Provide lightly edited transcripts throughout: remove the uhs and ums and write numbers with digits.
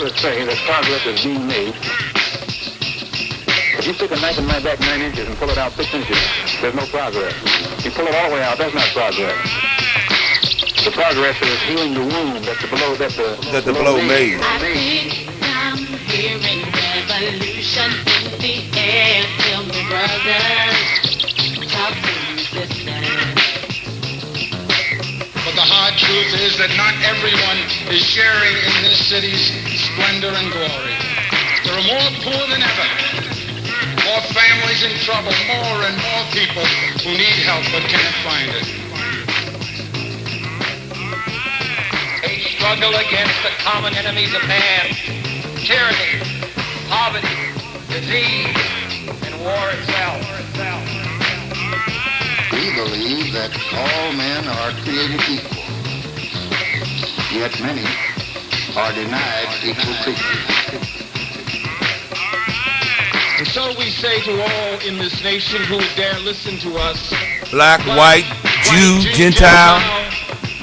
doctors say that progress is being made. If you stick a knife in my back 9 inches and pull it out 6 inches, there's no progress. You pull it all the way out, that's not progress. The progress is healing the wound that the blow made. I think I'm hearing revolution in the air. Tell me, brothers, talk to me, sisters. But the hard truth is that not everyone is sharing in this city's splendor and glory. There are more poor than ever, more families in trouble, more and more people who need help but can't find it. A struggle against the common enemies of man, tyranny, poverty, disease, and war itself. We believe that all men are created equal, yet many are denied equal treatment. And so we say to all in this nation who would dare listen to us, black, white, Jew, Gentile,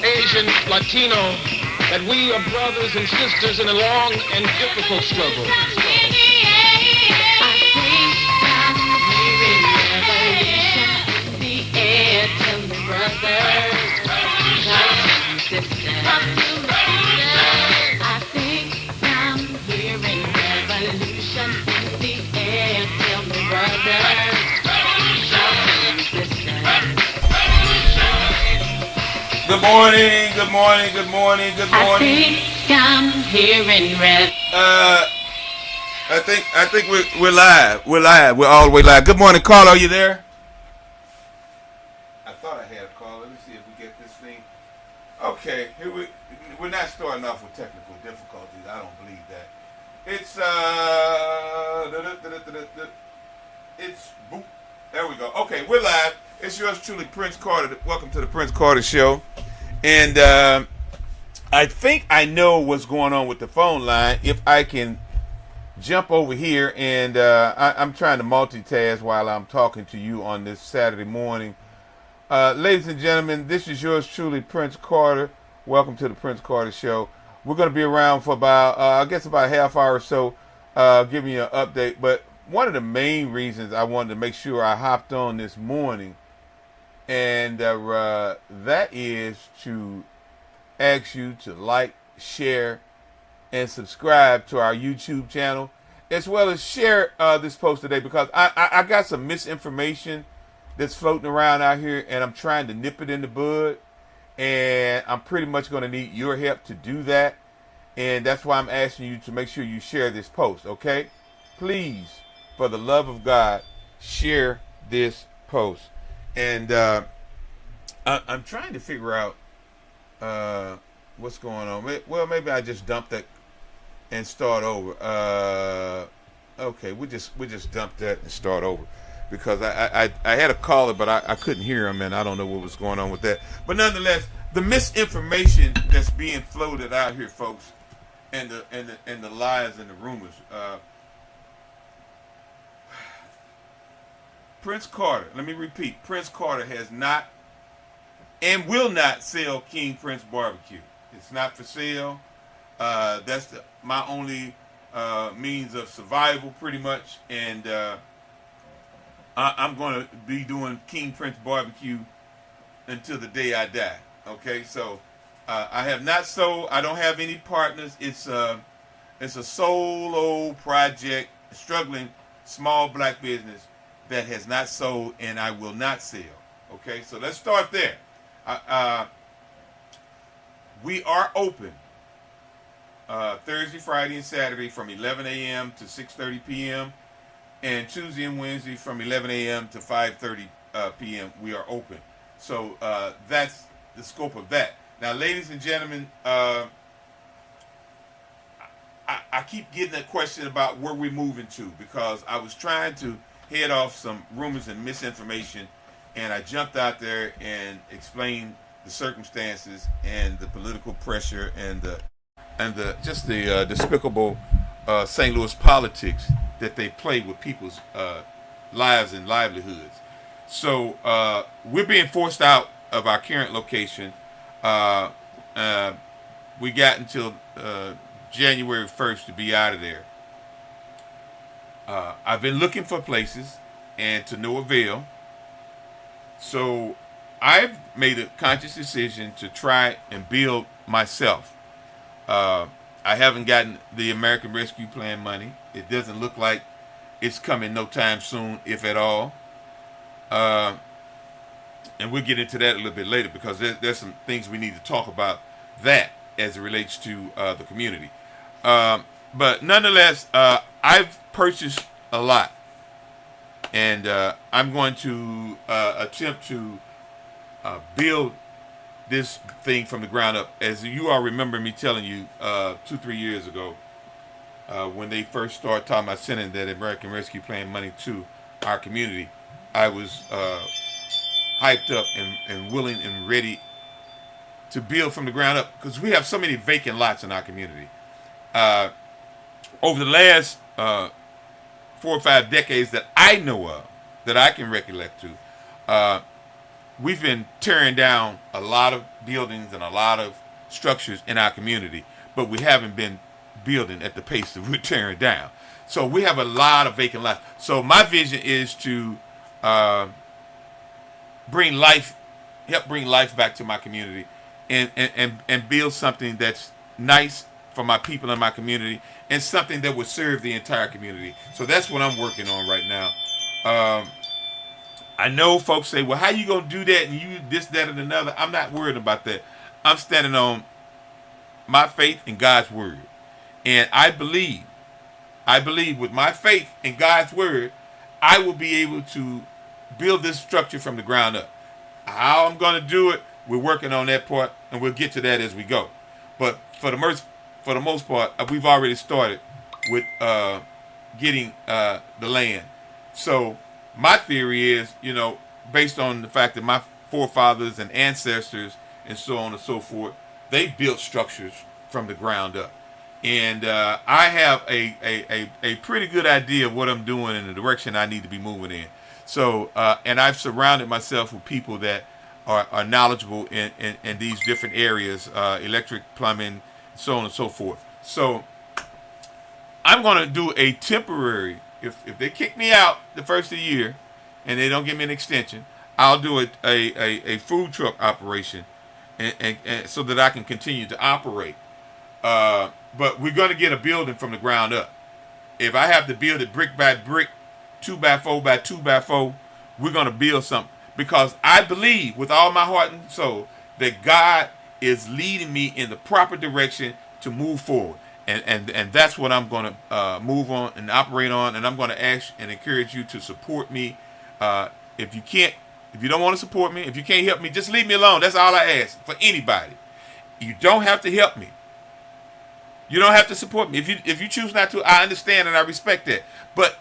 Asian, Latino, that we are brothers and sisters in a long and difficult struggle. Good morning, good morning, good morning, good morning. I think I'm hearing red. I think we're live. We're live. We're all the way live. Good morning, Carl. Are you there? I thought I had a call. Let me see if we get this thing. Okay, here we're not starting off with technical difficulties. I don't believe that. It's boop. There we go. Okay, we're live. It's yours truly, Prince Carter. Welcome to the Prince Carter Show. And I think I know what's going on with the phone line. If I can jump over here, and I'm trying to multitask while I'm talking to you on this Saturday morning. Ladies and gentlemen, this is yours truly, Prince Carter. Welcome to the Prince Carter Show. We're going to be around for about, about a half hour or so, giving you an update. But one of the main reasons I wanted to make sure I hopped on this morning, and that is to ask you to like, share, and subscribe to our YouTube channel, as well as share this post today, because I got some misinformation that's floating around out here, and I'm trying to nip it in the bud, and I'm pretty much going to need your help to do that, and that's why I'm asking you to make sure you share this post, okay? Please, for the love of God, share this post. And I'm trying to figure out what's going on. Well, maybe I just dump that and start over. Okay, we just dump that and start over, because I had a caller, but I couldn't hear him, and I don't know what was going on with that. But nonetheless, the misinformation that's being floated out here, folks, and the lies and the rumors. Prince Carter, let me repeat, Prince Carter has not and will not sell King Prince Barbecue. It's not for sale. That's my only means of survival, pretty much. And I'm going to be doing King Prince Barbecue until the day I die. Okay, so I have not sold. I don't have any partners. It's a solo project, struggling small black business that has not sold, and I will not sell. Okay, so let's start there. We are open Thursday, Friday, and Saturday from 11 a.m. to 6:30 p.m. and Tuesday and Wednesday from 11 a.m. to 5:30 p.m. We are open. So that's the scope of that. Now, ladies and gentlemen, I keep getting a question about where we're moving to, because I was trying to head off some rumors and misinformation, and I jumped out there and explained the circumstances and the political pressure and the despicable St. Louis politics that they play with people's lives and livelihoods. So we're being forced out of our current location. We got until January 1st to be out of there. I've been looking for places and to no avail. So I've made a conscious decision to try and build myself. I haven't gotten the American Rescue Plan money. It doesn't look like it's coming no time soon, if at all. And we'll get into that a little bit later because there's some things we need to talk about that as it relates to the community. But nonetheless, I've purchased a lot. And I'm going to attempt to build this thing from the ground up. As you all remember me telling you 2-3 years ago, when they first started talking about sending that American Rescue Plan money to our community, I was hyped up and willing and ready to build from the ground up because we have so many vacant lots in our community. Over the last 4 or 5 decades that I know of, that I can recollect to, we've been tearing down a lot of buildings and a lot of structures in our community, but we haven't been building at the pace that we're tearing down. So we have a lot of vacant lots. So my vision is to help bring life back to my community and build something that's nice for my people in my community and something that would serve the entire community. So that's what I'm working on right now. I know folks say, well, how you going to do that and you this, that, and another? I'm not worried about that. I'm standing on my faith in God's word. And I believe with my faith in God's word, I will be able to build this structure from the ground up. How I'm going to do it, we're working on that part, and we'll get to that as we go. But for the most part, we've already started with getting the land. So my theory is, based on the fact that my forefathers and ancestors and so on and so forth, they built structures from the ground up. And I have a pretty good idea of what I'm doing and the direction I need to be moving in. So, and I've surrounded myself with people that are knowledgeable in these different areas, electric, plumbing, so on and so forth. So I'm going to do a temporary, if they kick me out the first of the year and they don't give me an extension, I'll do a food truck operation and so that I can continue to operate. But we're going to get a building from the ground up. If I have to build it brick by brick, 2x4 by 2x4, we're going to build something. Because I believe with all my heart and soul that God is leading me in the proper direction to move forward. And that's what I'm going to move on and operate on. And I'm going to ask and encourage you to support me. If you don't want to support me, if you can't help me, just leave me alone. That's all I ask for anybody. You don't have to help me. You don't have to support me. If you choose not to, I understand and I respect that. But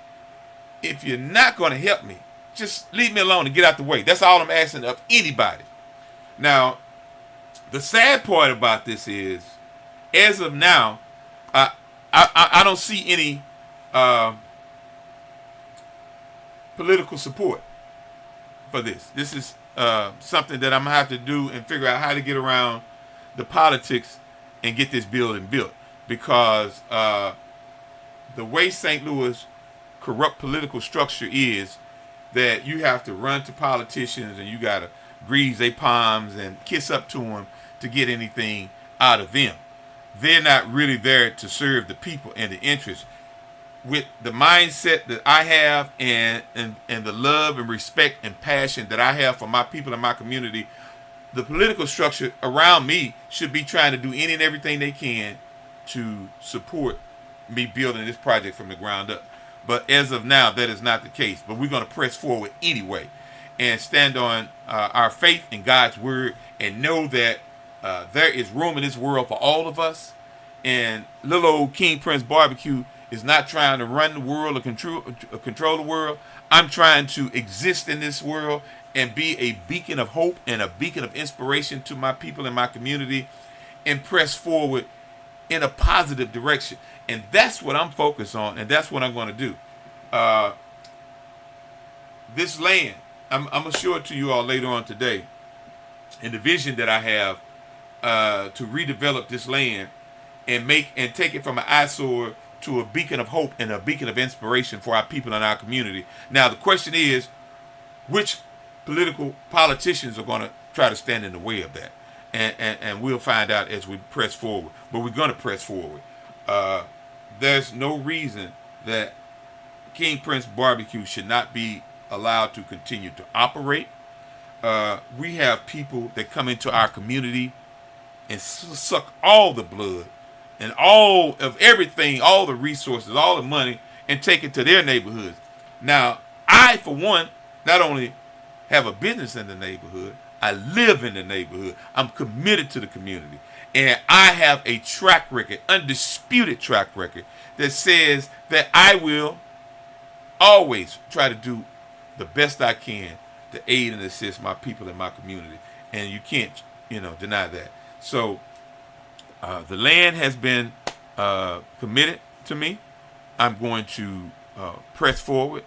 if you're not going to help me, just leave me alone and get out the way. That's all I'm asking of anybody. Now, the sad part about this is, as of now, I don't see any political support for this. This is something that I'm going to have to do and figure out how to get around the politics and get this building built. Because the way St. Louis corrupt political structure is that you have to run to politicians and you got to grease their palms and kiss up to them to get anything out of them. They're not really there to serve the people and the interests. With the mindset that I have and the love and respect and passion that I have for my people and my community, the political structure around me should be trying to do any and everything they can to support me building this project from the ground up. But as of now, that is not the case. But we're going to press forward anyway and stand on our faith in God's word and know that there is room in this world for all of us. And little old King Prince Barbecue is not trying to run the world or control the world. I'm trying to exist in this world and be a beacon of hope and a beacon of inspiration to my people in my community and press forward in a positive direction. And that's what I'm focused on, and that's what I'm going to do. This land, I'm going to show it to you all later on today. And the vision that I have to redevelop this land and take it from an eyesore to a beacon of hope and a beacon of inspiration for our people in our community. Now the question is, which politicians are going to try to stand in the way of that? And we'll find out as we press forward. But we're going to press forward. There's no reason that King Prince Barbecue should not be allowed to continue to operate. We have people that come into our community and suck all the blood and all of everything, all the resources, all the money, and take it to their neighborhoods. Now, I, for one, not only have a business in the neighborhood, I live in the neighborhood. I'm committed to the community. And I have a track record, undisputed track record, that says that I will always try to do the best I can to aid and assist my people in my community. And you can't, deny that. So the land has been committed to me. I'm going to press forward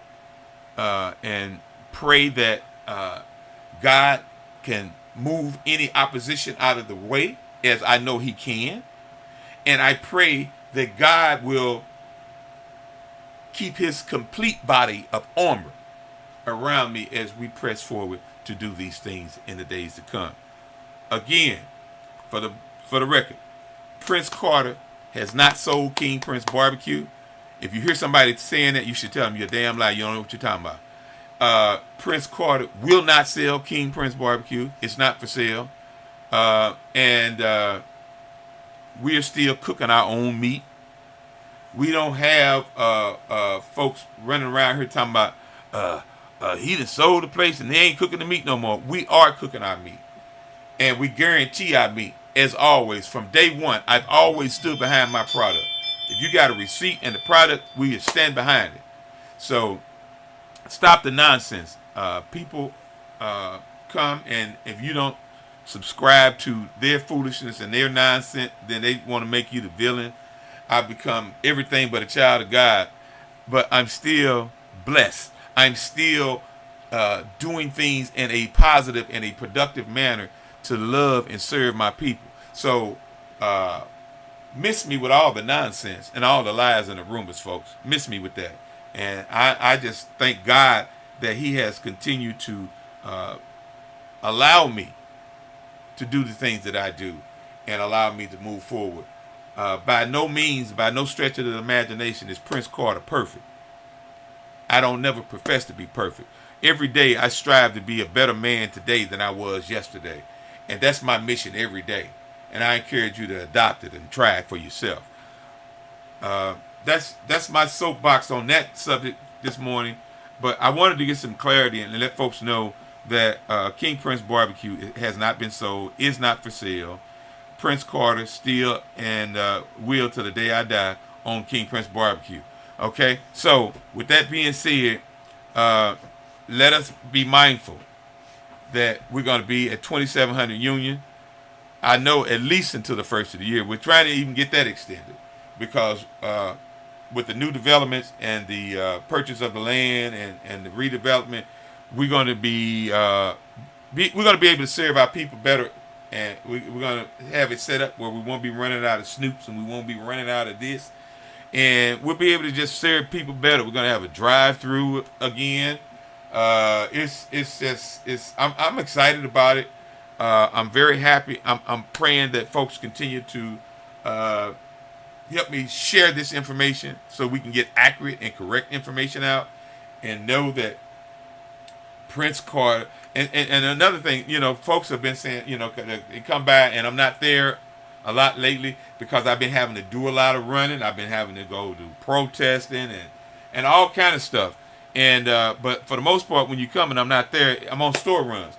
and pray that God can move any opposition out of the way, as I know he can. And I pray that God will keep his complete body of armor around me as we press forward to do these things in the days to come. Again, for the record, Prince Carter has not sold King Prince Barbecue. If you hear somebody saying that, you should tell them you're a damn lie. You don't know what you're talking about. Prince Carter will not sell King Prince Barbecue. It's not for sale. And we are still cooking our own meat. We don't have folks running around here talking about he done sold the place and they ain't cooking the meat no more. We are cooking our meat. And we guarantee our meat. As always, from day one, I've always stood behind my product. If you got a receipt and the product, we stand behind it. So stop the nonsense. People come, and if you don't subscribe to their foolishness and their nonsense, then they want to make you the villain. I've become everything but a child of God, but I'm still blessed. I'm still doing things in a positive and a productive manner to love and serve my people. So miss me with all the nonsense and all the lies and the rumors, folks. Miss me with that. And I just thank God that he has continued to allow me to do the things that I do and allow me to move forward. By no means, by no stretch of the imagination, is Prince Carter perfect. I don't never profess to be perfect. Every day I strive to be a better man today than I was yesterday. And that's my mission every day. And I encourage you to adopt it and try it for yourself. That's my soapbox on that subject this morning. But I wanted to get some clarity and let folks know that King Prince Barbecue has not been sold, is not for sale. Prince Carter still and will to the day I die on King Prince Barbecue. Okay? So, with that being said, let us be mindful that we're going to be at 2700 Union. I know at least until the first of the year. We're trying to even get that extended because with the new developments and the purchase of the land and the redevelopment, we're going to be able to serve our people better, and we're going to have it set up where we won't be running out of snoops and we won't be running out of this, and we'll be able to just serve people better. We're going to have a drive-through again. I'm excited about it. I'm very happy. I'm praying that folks continue to help me share this information so we can get accurate and correct information out and know that Prince Carter, and another thing, folks have been saying, they come by, and I'm not there a lot lately because I've been having to do a lot of running. I've been having to go do protesting and all kind of stuff. And but for the most part, when you come and I'm not there, I'm on store runs.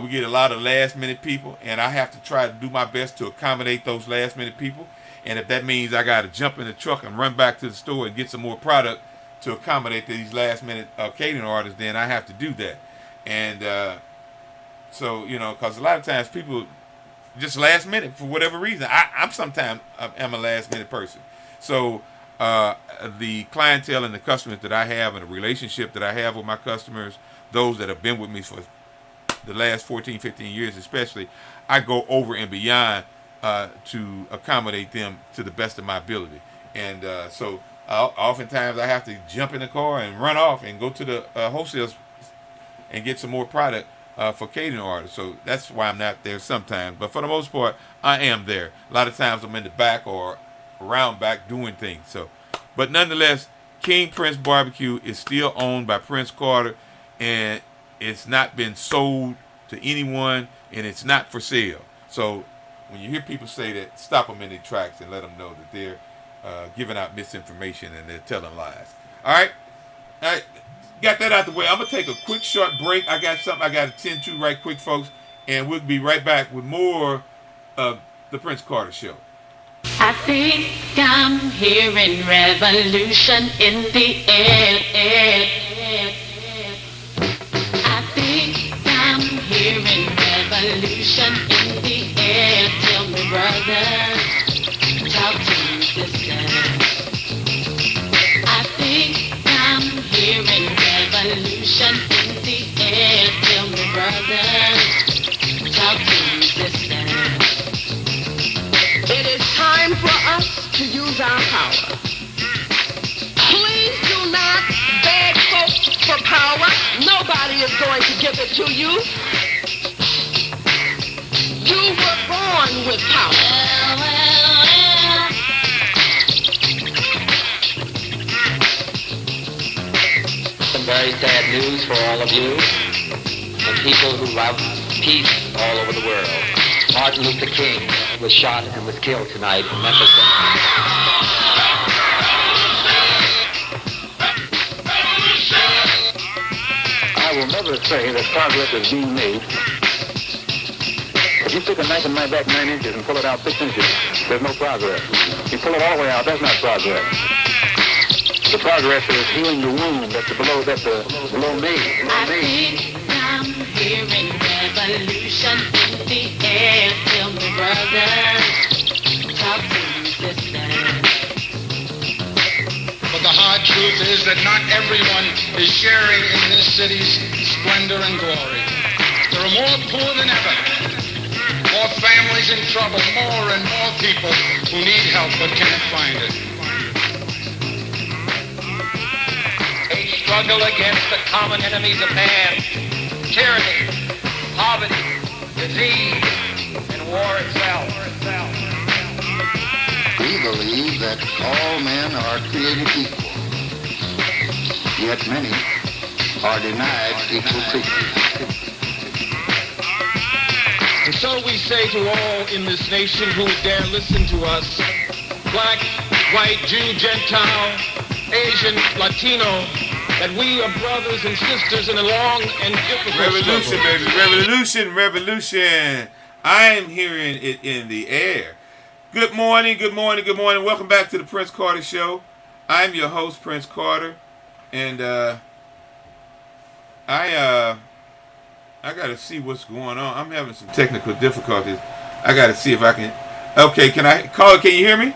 We get a lot of last minute people, and I have to try to do my best to accommodate those last minute people. And if that means I got to jump in the truck and run back to the store and get some more product to accommodate these last minute catering orders, then I have to do that. And so, because a lot of times people just last minute for whatever reason. I'm sometimes am a last minute person. So the clientele and the customers that I have and the relationship that I have with my customers, those that have been with me for the last 14, 15 years especially, I go over and beyond to accommodate them to the best of my ability. And so oftentimes I have to jump in the car and run off and go to the wholesale and get some more product for catering orders. So that's why I'm not there sometimes. But for the most part, I am there. A lot of times I'm in the back or around back doing things. So, but nonetheless, King Prince Barbecue is still owned by Prince Carter, and it's not been sold to anyone, and it's not for sale. So when you hear people say that, stop them in their tracks and let them know that they're giving out misinformation and they're telling lies. All right? Got that out the way. I'm going to take a quick short break. I got something I got to attend to right quick, folks, and we'll be right back with more of the Prince Carter Show. I think I'm hearing revolution in the air. I think I'm hearing revolution in the air. Tell me, brothers, talk to me, sisters. I think I'm hearing revolution in the air. Tell me, brothers, talk to me, sisters. It is time for us to use our power. Please do not beg folks for power. Nobody is going to give it to you. You were born with power. Some very sad news for all of you and people who love peace all over the world. Martin Luther King was shot and was killed tonight in Memphis. I will never say that progress is being made. If you stick a knife in my back 9 inches and pull it out 6 inches, there's no progress. You pull it all the way out, that's not progress. The progress is healing the wound that's below me. I think I'm hearing revolution in the air. Tell me, brothers, talk to me, sisters. But the hard truth is that not everyone is sharing in this city's splendor and glory. There are more poor than ever, more families in trouble, more and more people who need help but can't find it. A struggle against the common enemies of man, tyranny, poverty, disease, and war itself. We believe that all men are created equal, yet many are denied equal treatment. And so we say to all in this nation who dare listen to us, black, white, Jew, Gentile, Asian, Latino, that we are brothers and sisters in a long and difficult Revolution, struggle. baby. Revolution. I am hearing it in the air. Good morning. Welcome back to the Prince Carter Show. I'm your host, Prince Carter. And I got to see what's going on. I'm having some technical difficulties. I got to see if I can. Okay, can you hear me?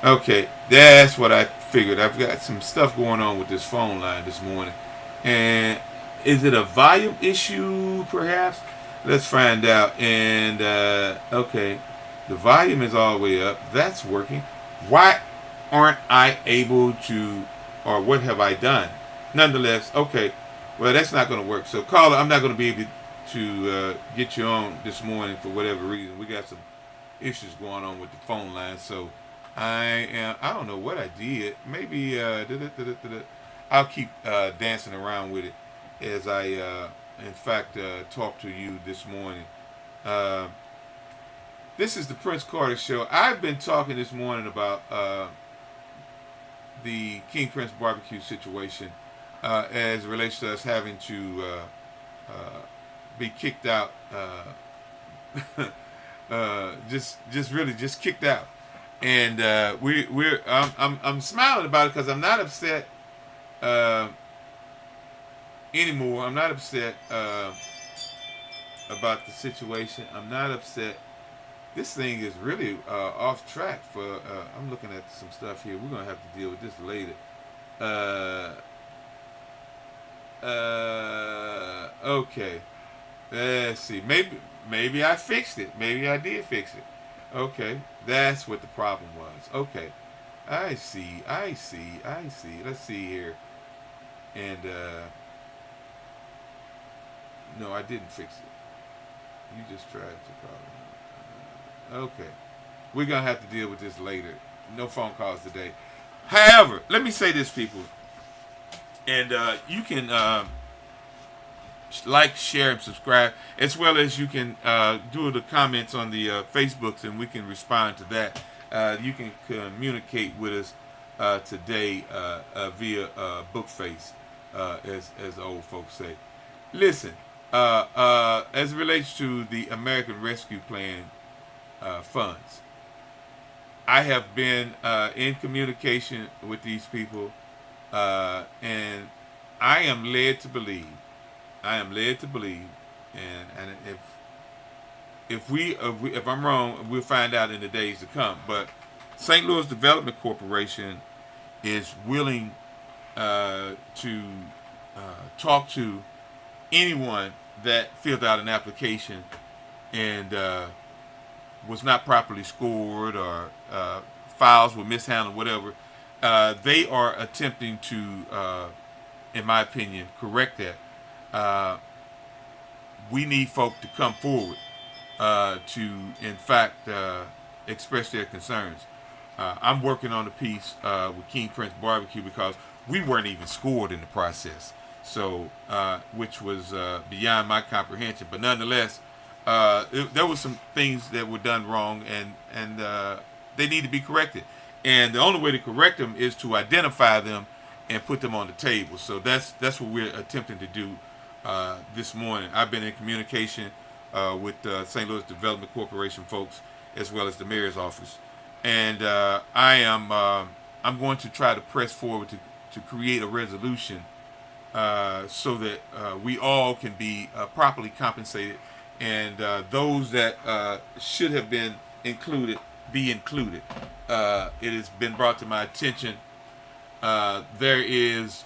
Okay, that's what I figured. I've got some stuff going on with this phone line this morning. And is it a volume issue, perhaps? Let's find out. And, okay, the volume is all the way up. That's working. Why aren't I able to, or what have I done? Nonetheless, okay, well, that's not going to work. So, caller, I'm not going to be able to get you on this morning for whatever reason. We got some issues going on with the phone line. So, I don't know what I did. Maybe, I'll keep dancing around with it as I, in fact, talk to you this morning. This is the Prince Carter Show. I've been talking this morning about the King Prince Barbecue situation as it relates to us having to be kicked out, just kicked out. And I'm smiling about it because I'm not upset anymore. I'm not upset about the situation. I'm not upset. This thing is really off track. I'm looking at some stuff here. We're gonna have to deal with this later. Okay. Let's see. maybe I fixed it. Maybe I did fix it. Okay, that's what the problem was. Okay, I see. Let's see here. And no, I didn't fix it. You just tried to call. Okay, we're gonna have to deal with this later. No phone calls today. However, let me say this, people, and you can like, share, and subscribe, as well as you can do the comments on the Facebooks, and we can respond to that. You can communicate with us today via Bookface, as the old folks say. Listen, as it relates to the American Rescue Plan funds, I have been in communication with these people, and I am led to believe, and if I'm wrong, we'll find out in the days to come. But St. Louis Development Corporation is willing to talk to anyone that filled out an application and was not properly scored, or files were mishandled, whatever. They are attempting to, in my opinion, correct that. We need folk to come forward to, in fact, express their concerns. I'm working on a piece with King Prince Barbecue because we weren't even scored in the process, so which was beyond my comprehension. But nonetheless, there were some things that were done wrong, and they need to be corrected. And the only way to correct them is to identify them and put them on the table. So that's what we're attempting to do this morning. I've been in communication with St. Louis Development Corporation folks, as well as the mayor's office, and I'm going to try to press forward to create a resolution so that we all can be properly compensated, and those that should have been included be included. It has been brought to my attention there is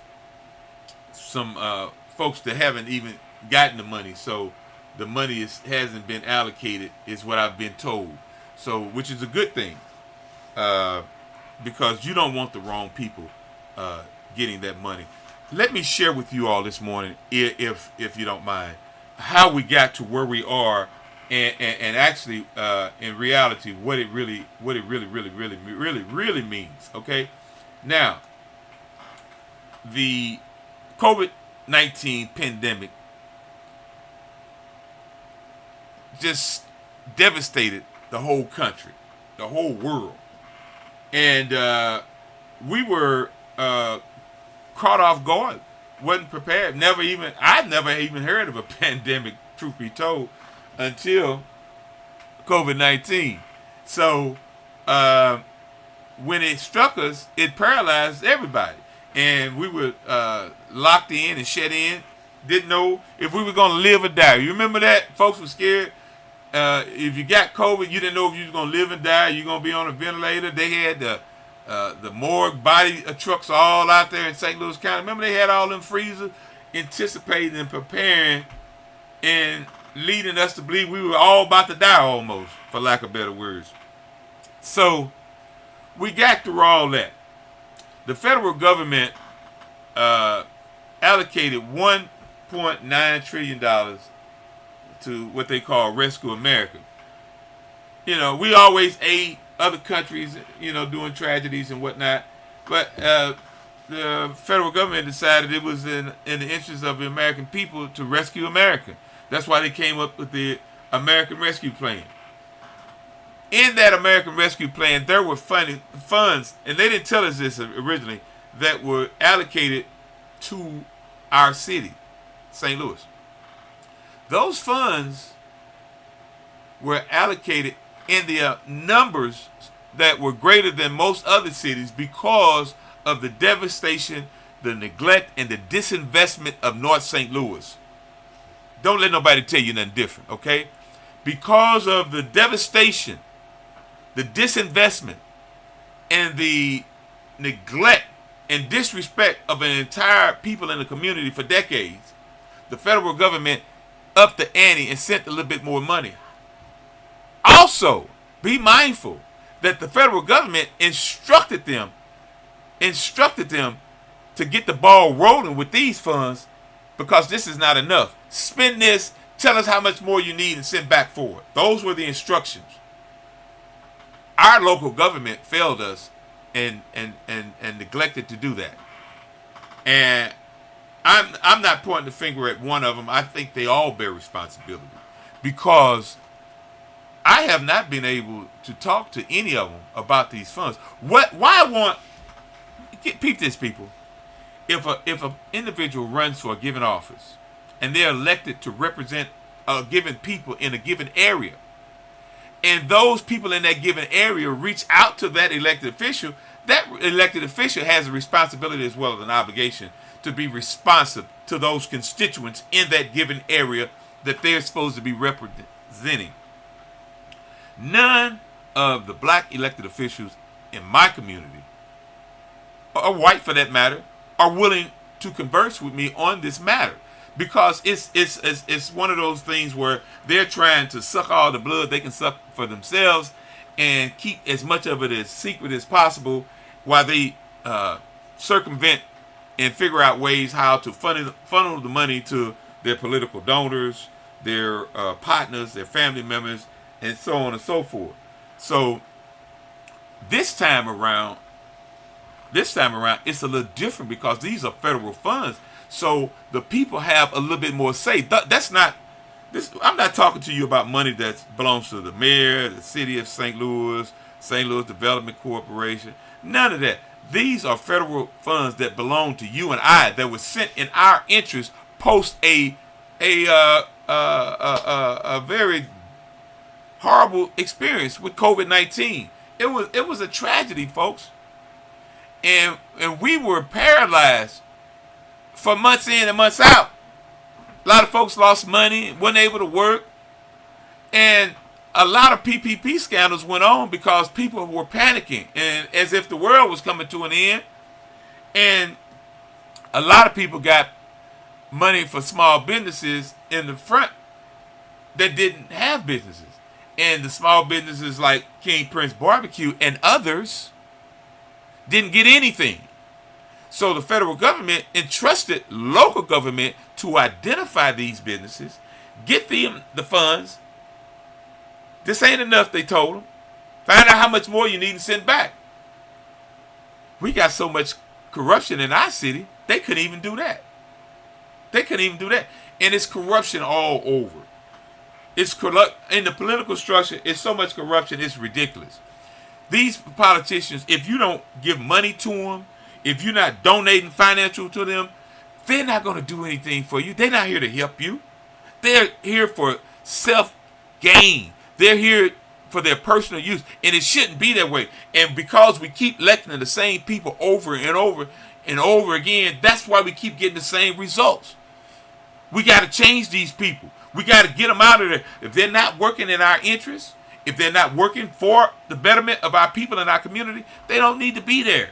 some folks that haven't even gotten the money, so the money hasn't been allocated, is what I've been told. So, which is a good thing, because you don't want the wrong people getting that money. Let me share with you all this morning, if you don't mind, how we got to where we are, and actually, in reality, what it really means. Okay, now, the COVID-19 pandemic just devastated the whole country, the whole world, and we were caught off guard, wasn't prepared. I'd never even heard of a pandemic, truth be told, until COVID-19. So when it struck us, it paralyzed everybody, and we were locked in and shut in. Didn't know if we were going to live or die. You remember that? Folks were scared. If you got COVID, you didn't know if you was going to live and die. You're going to be on a ventilator. They had the morgue body trucks all out there in St. Louis County. Remember, they had all them freezers, anticipating and preparing and leading us to believe we were all about to die, almost, for lack of better words. So we got through all that. The federal government allocated $1.9 trillion to what they call Rescue America. You know, we always aid other countries, doing tragedies and whatnot, but the federal government decided it was in the interest of the American people to rescue America. That's why they came up with the American Rescue Plan. In that American Rescue Plan, there were funds, and they didn't tell us this originally, that were allocated to our city, St. Louis. Those funds were allocated in the numbers that were greater than most other cities because of the devastation, the neglect, and the disinvestment of North St. Louis. Don't let nobody tell you nothing different, okay? Because of the devastation, the disinvestment, and the neglect and disrespect of an entire people in the community for decades, the federal government up the ante and sent a little bit more money. Also, be mindful that the federal government instructed them to get the ball rolling with these funds, because this is not enough. Spend this, tell us how much more you need, and send back for it. Those were the instructions. Our local government failed us and neglected to do that. And I'm not pointing the finger at one of them. I think they all bear responsibility, because I have not been able to talk to any of them about these funds. Peep this, people. If an individual runs for a given office and they're elected to represent a given people in a given area, and those people in that given area reach out to that elected official, that elected official has a responsibility as well as an obligation to be responsive to those constituents in that given area that they're supposed to be representing. None of the black elected officials in my community, or white for that matter, are willing to converse with me on this matter, because it's one of those things where they're trying to suck all the blood they can suck for themselves and keep as much of it as secret as possible, while they circumvent and figure out ways how to funnel the money to their political donors, their partners, their family members, and so on and so forth. So this time around, it's a little different, because these are federal funds. So the people have a little bit more say. I'm not talking to you about money that belongs to the mayor, the city of St. Louis Development Corporation. None of that. These are federal funds that belong to you and I, that were sent in our interest post a very horrible experience with COVID-19. It was a tragedy, folks. And we were paralyzed for months in and months out. A lot of folks lost money, weren't able to work. And a lot of PPP scandals went on because people were panicking, and as if the world was coming to an end. And a lot of people got money for small businesses in the front that didn't have businesses. And the small businesses like King Prince Barbecue and others didn't get anything. So the federal government entrusted local government to identify these businesses, get them the funds. This ain't enough, they told them. Find out how much more you need and send back. We got so much corruption in our city, they couldn't even do that. And it's corruption all over. It's in the political structure, it's so much corruption, it's ridiculous. These politicians, if you don't give money to them, if you're not donating financial to them, they're not going to do anything for you. They're not here to help you. They're here for self-gain. They're here for their personal use. And it shouldn't be that way. And because we keep electing the same people over and over and over again, that's why we keep getting the same results. We got to change these people. We got to get them out of there. If they're not working in our interests, if they're not working for the betterment of our people in our community, they don't need to be there.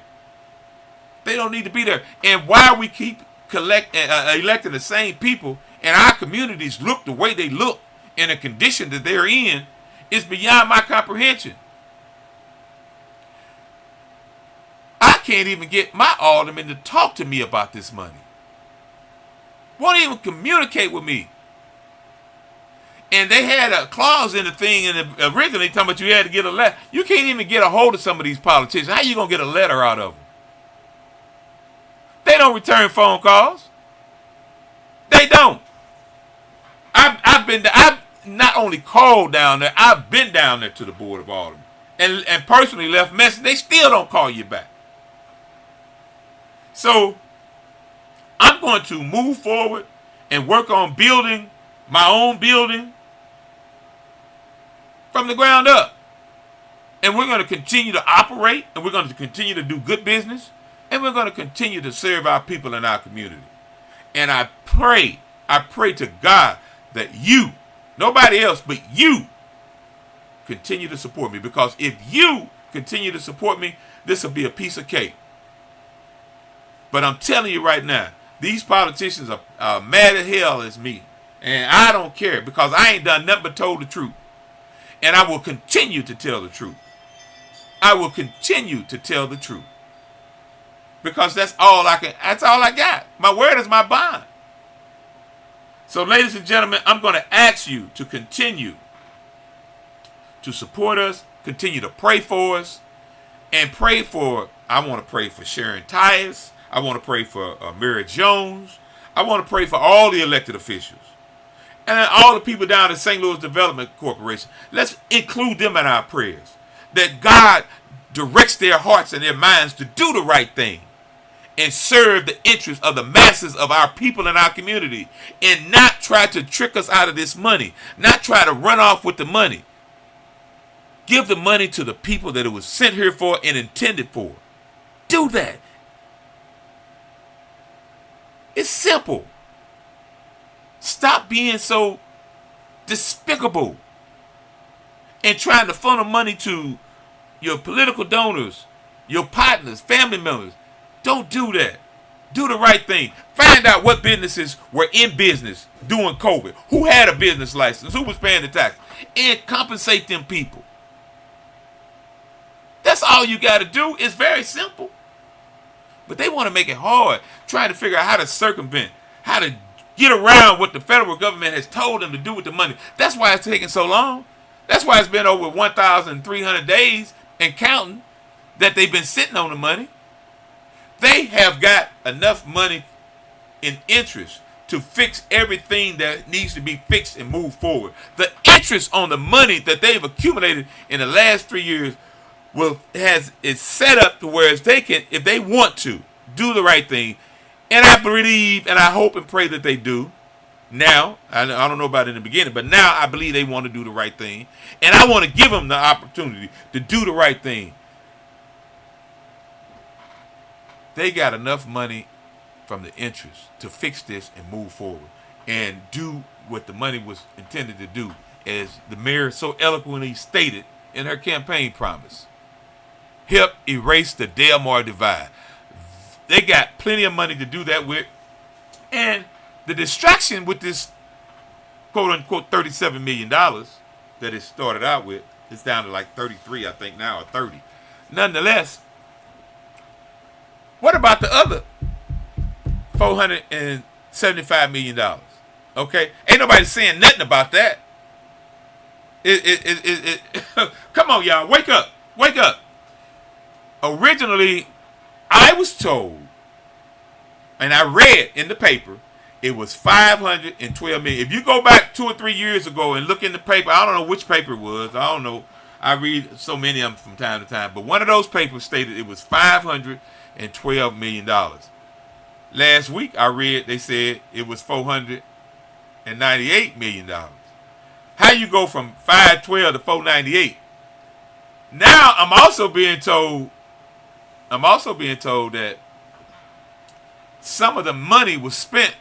They don't need to be there. And why we keep electing the same people and our communities look the way they look in a condition that they're in is beyond my comprehension. I can't even get my alderman to talk to me about this money. Won't even communicate with me. And they had a clause in the thing, and originally talking about you had to get a letter. You can't even get a hold of some of these politicians. How you gonna get a letter out of them? They don't return phone calls. They don't. I've not only called down there, I've been down there to the Board of Aldermen and personally left messages. They still don't call you back. So I'm going to move forward and work on building my own building from the ground up. And we're going to continue to operate, and we're going to continue to do good business, and we're going to continue to serve our people in our community. And I pray to God that you, nobody else but you, continue to support me. Because if you continue to support me, this will be a piece of cake. But I'm telling you right now, these politicians are mad as hell as me. And I don't care because I ain't done nothing but told the truth. And I will continue to tell the truth. I will continue to tell the truth. Because that's all I got. My word is my bond. So ladies and gentlemen, I'm going to ask you to continue to support us, continue to pray for us, and I want to pray for Sharon Tyus. I want to pray for Mary Jones. I want to pray for all the elected officials. And all the people down at St. Louis Development Corporation. Let's include them in our prayers. That God directs their hearts and their minds to do the right thing and serve the interests of the masses of our people in our community and not try to trick us out of this money, not try to run off with the money. Give the money to the people that it was sent here for and intended for. Do that. It's simple. Stop being so despicable and trying to funnel money to your political donors, your partners, family members. Don't do that. Do the right thing. Find out what businesses were in business during COVID. Who had a business license? Who was paying the tax? And compensate them people. That's all you got to do. It's very simple. But they want to make it hard, trying to figure out how to circumvent, how to get around what the federal government has told them to do with the money. That's why it's taking so long. That's why it's been over 1,300 days and counting that they've been sitting on the money. They have got enough money in interest to fix everything that needs to be fixed and move forward. The interest on the money that they've accumulated in the last 3 years is set up to where they can, if they want to, do the right thing. And I believe and I hope and pray that they do. Now, I don't know about it in the beginning, but now I believe they want to do the right thing. And I want to give them the opportunity to do the right thing. They got enough money from the interest to fix this and move forward and do what the money was intended to do, as the mayor so eloquently stated in her campaign promise. Help erase the Delmar divide. They got plenty of money to do that with. And the distraction with this quote-unquote $37 million that it started out with, it's down to like 33, I think now, or 30. Nonetheless, what about the other $475 million? Okay? Ain't nobody saying nothing about that. Come on, y'all. Wake up. Wake up. Originally, I was told, and I read in the paper, it was $512 million. If you go back 2 or 3 years ago and look in the paper, I don't know which paper it was. I don't know. I read so many of them from time to time. But one of those papers stated it was $512 million. Last week, I read they said it was $498 million. How you go from 512 to 498? Now I'm also being told that some of the money was spent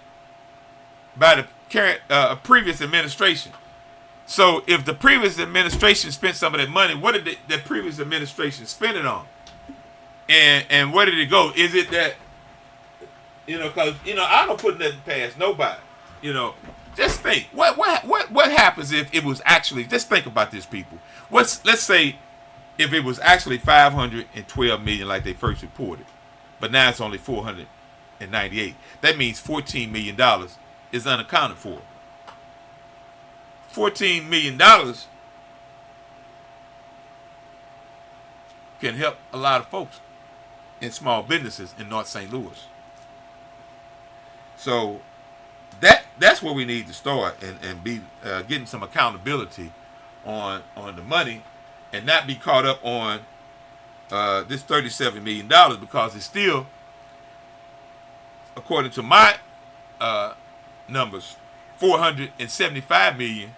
by the current previous administration. So if the previous administration spent some of that money, what did the previous administration spend it on? And where did it go? Is it that, because I don't put nothing past nobody. Just think what happens if it was actually, just think about this, people. Let's say if it was actually $512 million like they first reported, but now it's only $498. That means $14 million is unaccounted for. $14 million can help a lot of folks in small businesses in North St. Louis. So that's where we need to start and be getting some accountability on the money and not be caught up on this $37 million, because it's still, according to my numbers, $475 million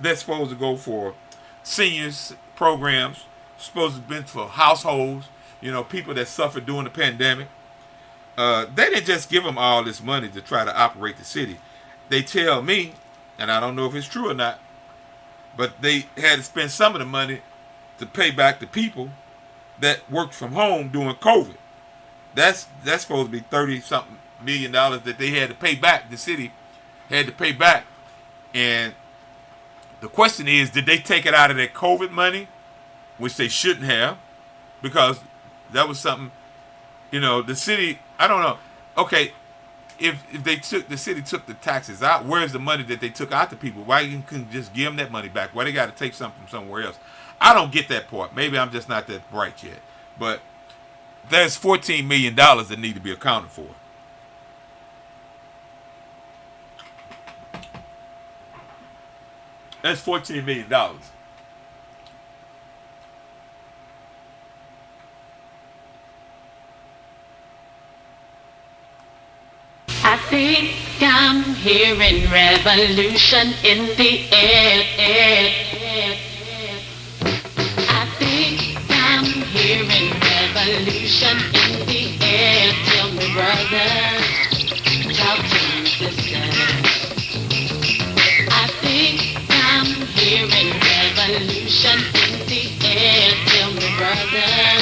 that's supposed to go for seniors programs, supposed to be for households, people that suffered during the pandemic. They didn't just give them all this money to try to operate the city. They tell me, and I don't know if it's true or not, but they had to spend some of the money to pay back the people that worked from home during COVID. That's supposed to be 30-something million that they had to pay back. The city had to pay back. And the question is, did they take it out of their COVID money, which they shouldn't have, because that was something, the city, I don't know. Okay, if the city took the taxes out, where's the money that they took out to people? Why you couldn't just give them that money back? Why they got to take something from somewhere else? I don't get that part. Maybe I'm just not that bright yet. But there's $14 million that need to be accounted for. That's $14 million. I think I'm hearing revolution in the air. I think I'm hearing revolution in the air. Tell me, brother, talk to me, sister. I think I'm hearing revolution in the air. Tell me, brother.